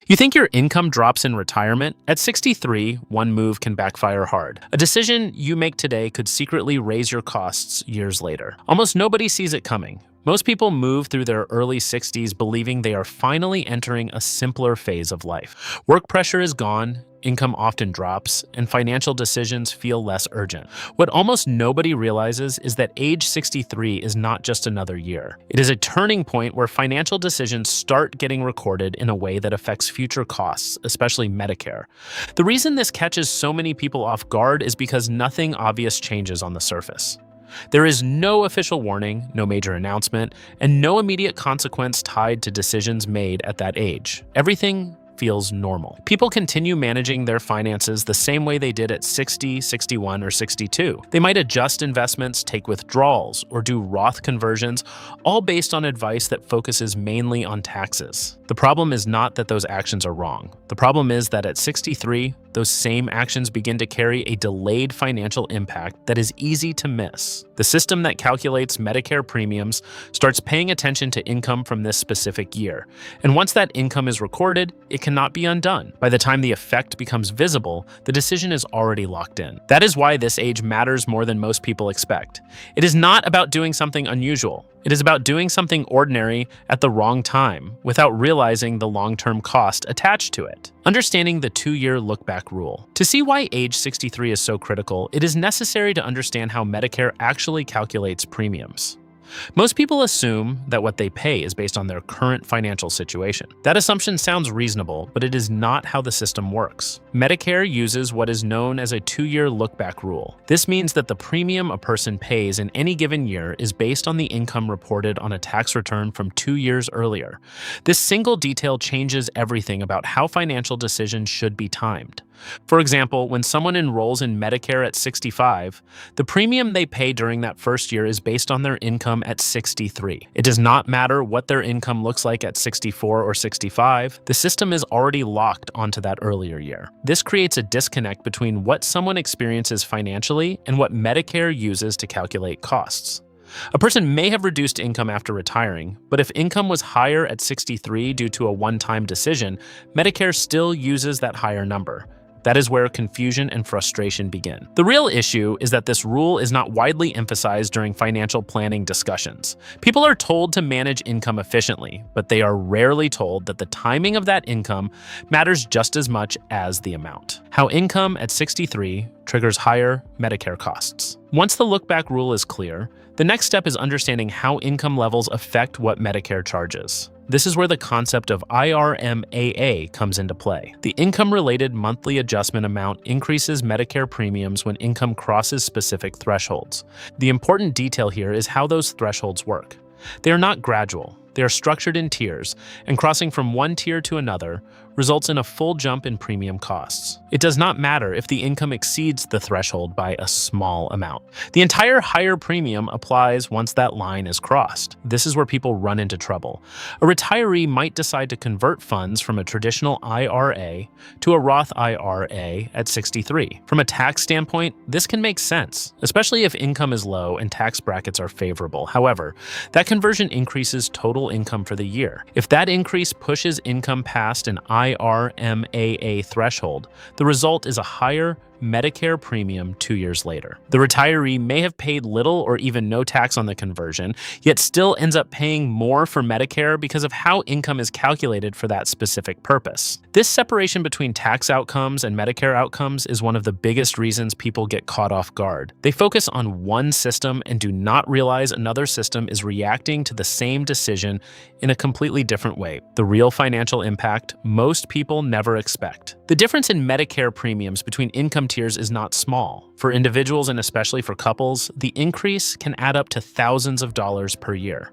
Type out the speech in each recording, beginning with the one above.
You think your income drops in retirement? At 63, one move can backfire hard. A decision you make today could secretly raise your costs years later. Almost nobody sees it coming. Most people move through their early 60s believing they are finally entering a simpler phase of life. Work pressure is gone, income often drops, and financial decisions feel less urgent. What almost nobody realizes is that age 63 is not just another year. It is a turning point where financial decisions start getting recorded in a way that affects future costs, especially Medicare. The reason this catches so many people off guard is because nothing obvious changes on the surface. There is no official warning, no major announcement, and no immediate consequence tied to decisions made at that age. Everything feels normal. People continue managing their finances the same way they did at 60, 61, or 62. They might adjust investments, take withdrawals, or do Roth conversions, all based on advice that focuses mainly on taxes. The problem is not that those actions are wrong. The problem is that at 63, those same actions begin to carry a delayed financial impact that is easy to miss. The system that calculates Medicare premiums starts paying attention to income from this specific year, and once that income is recorded, it cannot be undone. By the time the effect becomes visible, the decision is already locked in. That is why this age matters more than most people expect. It is not about doing something unusual. It is about doing something ordinary at the wrong time without realizing the long-term cost attached to it. Understanding the 2-year look-back rule. To see why age 63 is so critical, it is necessary to understand how Medicare actually calculates premiums. Most people assume that what they pay is based on their current financial situation. That assumption sounds reasonable, but it is not how the system works. Medicare uses what is known as a 2-year look-back rule. This means that the premium a person pays in any given year is based on the income reported on a tax return from 2 years earlier. This single detail changes everything about how financial decisions should be timed. For example, when someone enrolls in Medicare at 65, the premium they pay during that first year is based on their income at 63. It does not matter what their income looks like at 64 or 65, the system is already locked onto that earlier year. This creates a disconnect between what someone experiences financially and what Medicare uses to calculate costs. A person may have reduced income after retiring, but if income was higher at 63 due to a one-time decision, Medicare still uses that higher number. That is where confusion and frustration begin. The real issue is that this rule is not widely emphasized during financial planning discussions. People are told to manage income efficiently, but they are rarely told that the timing of that income matters just as much as the amount. How income at 63 triggers higher Medicare costs. Once the look-back rule is clear, the next step is understanding how income levels affect what Medicare charges. This is where the concept of IRMAA comes into play. The income-related monthly adjustment amount increases Medicare premiums when income crosses specific thresholds. The important detail here is how those thresholds work. They are not gradual. They are structured in tiers, and crossing from one tier to another results in a full jump in premium costs. It does not matter if the income exceeds the threshold by a small amount. The entire higher premium applies once that line is crossed. This is where people run into trouble. A retiree might decide to convert funds from a traditional IRA to a Roth IRA at 63. From a tax standpoint, this can make sense, especially if income is low and tax brackets are favorable. However, that conversion increases total income for the year. If that increase pushes income past an IRMAA threshold, the result is a higher Medicare premium 2 years later. The retiree may have paid little or even no tax on the conversion, yet still ends up paying more for Medicare because of how income is calculated for that specific purpose. This separation between tax outcomes and Medicare outcomes is one of the biggest reasons people get caught off guard. They focus on one system and do not realize another system is reacting to the same decision in a completely different way. The real financial impact most people never expect. The difference in Medicare premiums between income tiers is not small. For individuals and especially for couples, the increase can add up to thousands of dollars per year.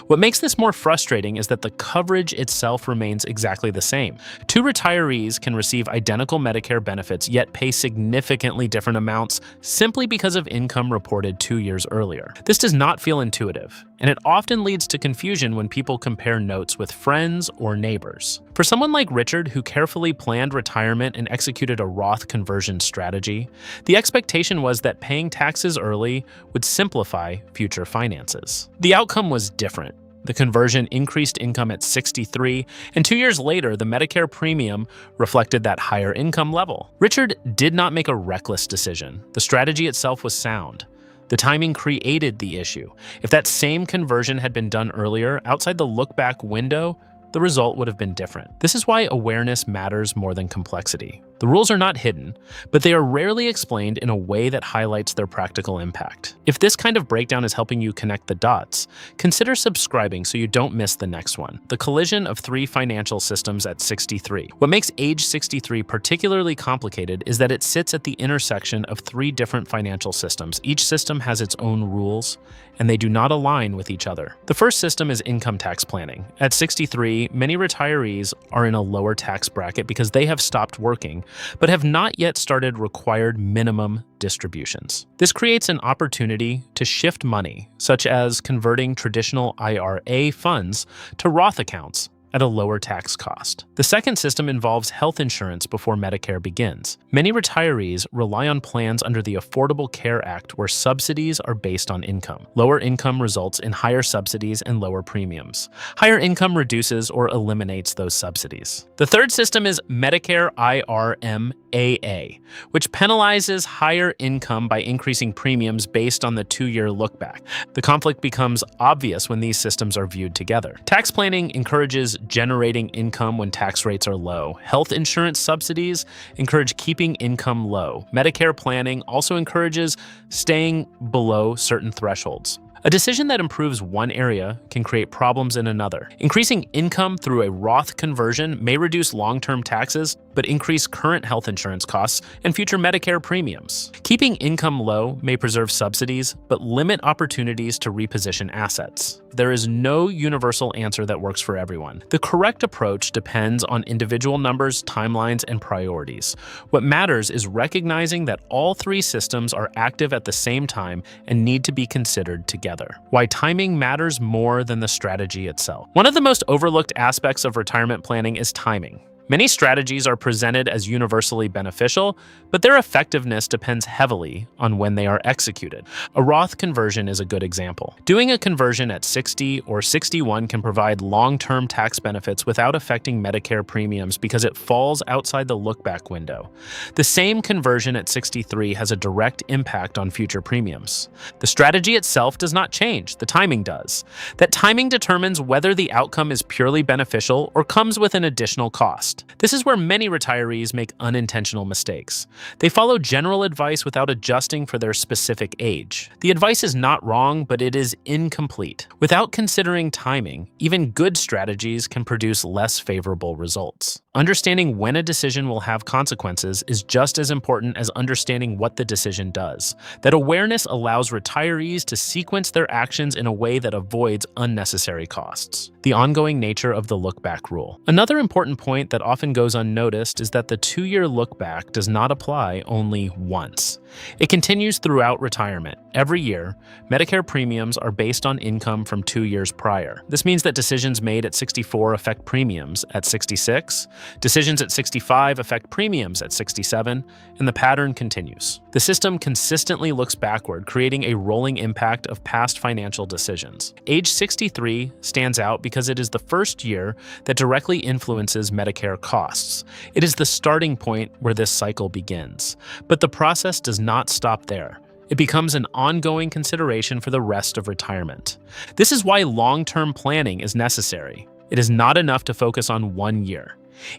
What makes this more frustrating is that the coverage itself remains exactly the same. Two retirees can receive identical Medicare benefits yet pay significantly different amounts simply because of income reported 2 years earlier. This does not feel intuitive, and it often leads to confusion when people compare notes with friends or neighbors. For someone like Richard, who carefully planned retirement and executed a Roth conversion strategy, the expectation was that paying taxes early would simplify future finances. The outcome was different. The conversion increased income at 63, and 2 years later, the Medicare premium reflected that higher income level. Richard did not make a reckless decision. The strategy itself was sound. The timing created the issue. If that same conversion had been done earlier, outside the look-back window, the result would have been different. This is why awareness matters more than complexity. The rules are not hidden, but they are rarely explained in a way that highlights their practical impact. If this kind of breakdown is helping you connect the dots, consider subscribing so you don't miss the next one. The collision of three financial systems at 63. What makes age 63 particularly complicated is that it sits at the intersection of three different financial systems. Each system has its own rules, and they do not align with each other. The first system is income tax planning. At 63, many retirees are in a lower tax bracket because they have stopped working, but have not yet started required minimum distributions. This creates an opportunity to shift money, such as converting traditional IRA funds to Roth accounts at a lower tax cost. The second system involves health insurance before Medicare begins. Many retirees rely on plans under the Affordable Care Act where subsidies are based on income. Lower income results in higher subsidies and lower premiums. Higher income reduces or eliminates those subsidies. The third system is Medicare IRMAA, which penalizes higher income by increasing premiums based on the 2-year look-back. The conflict becomes obvious when these systems are viewed together. Tax planning encourages generating income when tax rates are low. Health insurance subsidies encourage keeping income low. Medicare planning also encourages staying below certain thresholds. A decision that improves one area can create problems in another. Increasing income through a Roth conversion may reduce long-term taxes, but increase current health insurance costs and future Medicare premiums. Keeping income low may preserve subsidies, but limit opportunities to reposition assets. There is no universal answer that works for everyone. The correct approach depends on individual numbers, timelines, and priorities. What matters is recognizing that all three systems are active at the same time and need to be considered together. Why timing matters more than the strategy itself. One of the most overlooked aspects of retirement planning is timing. Many strategies are presented as universally beneficial, but their effectiveness depends heavily on when they are executed. A Roth conversion is a good example. Doing a conversion at 60 or 61 can provide long-term tax benefits without affecting Medicare premiums because it falls outside the look-back window. The same conversion at 63 has a direct impact on future premiums. The strategy itself does not change, the timing does. That timing determines whether the outcome is purely beneficial or comes with an additional cost. This is where many retirees make unintentional mistakes. They follow general advice without adjusting for their specific age. The advice is not wrong, but it is incomplete. Without considering timing, even good strategies can produce less favorable results. Understanding when a decision will have consequences is just as important as understanding what the decision does. That awareness allows retirees to sequence their actions in a way that avoids unnecessary costs. The ongoing nature of the look-back rule. Another important point that often goes unnoticed is that the 2-year look-back does not apply only once. It continues throughout retirement. Every year, Medicare premiums are based on income from 2 years prior. This means that decisions made at 64 affect premiums at 66, decisions at 65 affect premiums at 67, and the pattern continues. The system consistently looks backward, creating a rolling impact of past financial decisions. Age 63 stands out because it is the first year that directly influences Medicare costs. It is the starting point where this cycle begins. But the process does not stop there. It becomes an ongoing consideration for the rest of retirement. This is why long-term planning is necessary. It is not enough to focus on 1 year.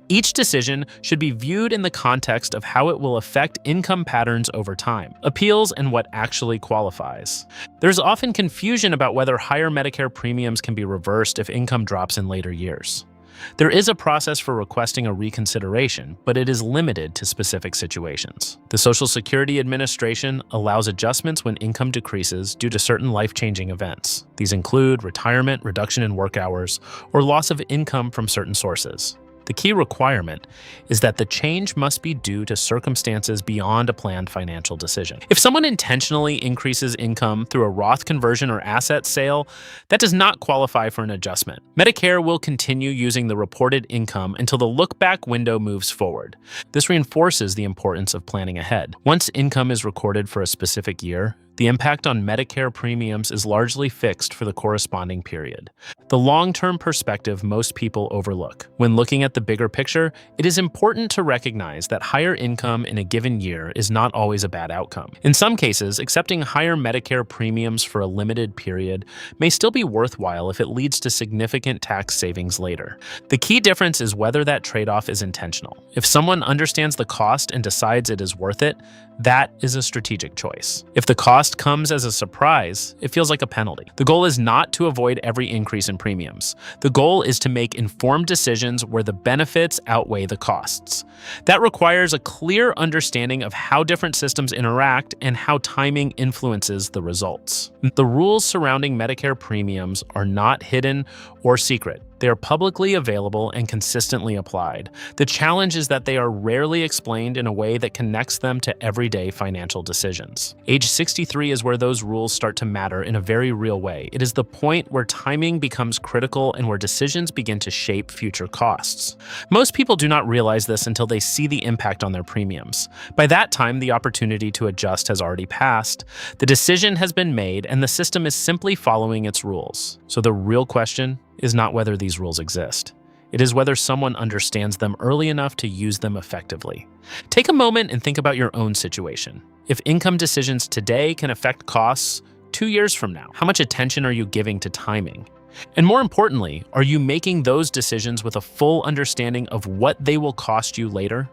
Each decision should be viewed in the context of how it will affect income patterns over time, appeals, and what actually qualifies. There's often confusion about whether higher Medicare premiums can be reversed if income drops in later years. There is a process for requesting a reconsideration, but it is limited to specific situations. The Social Security Administration allows adjustments when income decreases due to certain life-changing events. These include retirement, reduction in work hours, or loss of income from certain sources. The key requirement is that the change must be due to circumstances beyond a planned financial decision. If someone intentionally increases income through a Roth conversion or asset sale, that does not qualify for an adjustment. Medicare will continue using the reported income until the look-back window moves forward. This reinforces the importance of planning ahead. Once income is recorded for a specific year, The impact on Medicare premiums is largely fixed for the corresponding period. The long-term perspective most people overlook. When looking at the bigger picture, it is important to recognize that higher income in a given year is not always a bad outcome. In some cases, accepting higher Medicare premiums for a limited period may still be worthwhile if it leads to significant tax savings later. The key difference is whether that trade-off is intentional. If someone understands the cost and decides it is worth it, that is a strategic choice. If the cost comes as a surprise, it feels like a penalty. The goal is not to avoid every increase in premiums. The goal is to make informed decisions where the benefits outweigh the costs. That requires a clear understanding of how different systems interact and how timing influences the results. The rules surrounding Medicare premiums are not hidden or secret. They are publicly available and consistently applied. The challenge is that they are rarely explained in a way that connects them to everyday financial decisions. Age 63 is where those rules start to matter in a very real way. It is the point where timing becomes critical and where decisions begin to shape future costs. Most people do not realize this until they see the impact on their premiums. By that time, the opportunity to adjust has already passed. The decision has been made, and the system is simply following its rules. So the real question is not whether these rules exist. It is whether someone understands them early enough to use them effectively. Take a moment and think about your own situation. If income decisions today can affect costs 2 years from now, how much attention are you giving to timing? And more importantly, are you making those decisions with a full understanding of what they will cost you later?